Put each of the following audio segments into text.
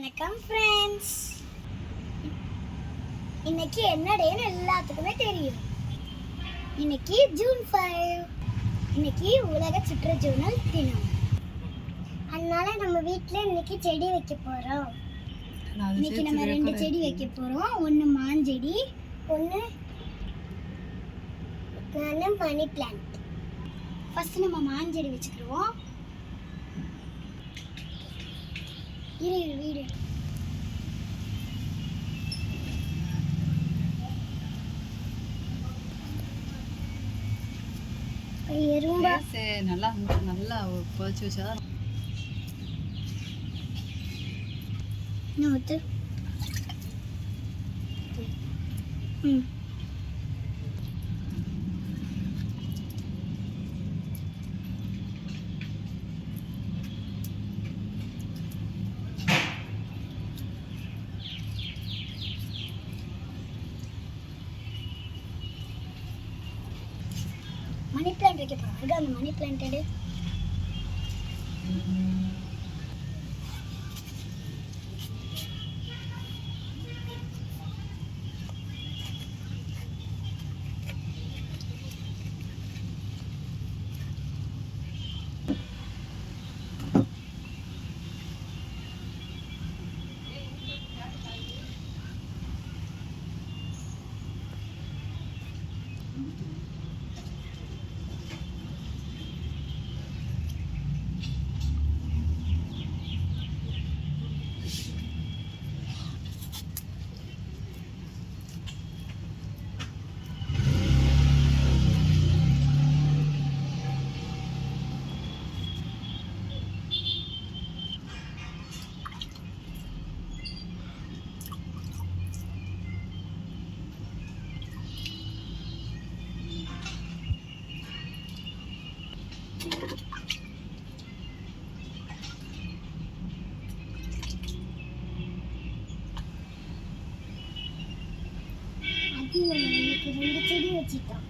வணக்கம் ஃப்ரெண்ட்ஸ். இன்னைக்கு என்ன டேன்னு எல்லாத்துக்குமே தெரியும். இன்னைக்கு ஜூன் 5. இன்னைக்கு உலக சுற்றுச்சூழல் தினம். அதனால நம்ம வீட்டில் இன்னைக்கு செடி வைக்க போகிறோம். இன்னைக்கு நம்ம 2 செடி வைக்க போகிறோம். ஒன்று மாஞ்செடி, ஒன்று மணி பிளான்ட். ஃபர்ஸ்ட் நம்ம மாஞ்செடி வச்சுக்கிறோம். வீடு நல்லா நல்லா புதைச்சி வச்சாதான் மணி பிளான்ட் வைக்க போகிறோம். அந்த மணி பிளான்ட் எடு. இன்னைக்கு 2 செடி வச்சுட்டோம்.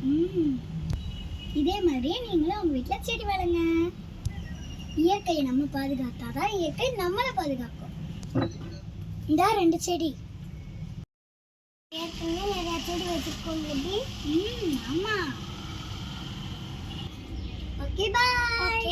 இதே மாதிரியே நீங்களும் உங்க வீட்டில் செடி வளங்க. இயற்கையை நம்ம பாதுகாத்தாதான் இயற்கை நம்மளை பாதுகாக்கும். இந்த 2 செடி ஏற்கனவே நிறைய செடி வச்சுக்கோங்க. ஆமா. Okay bye.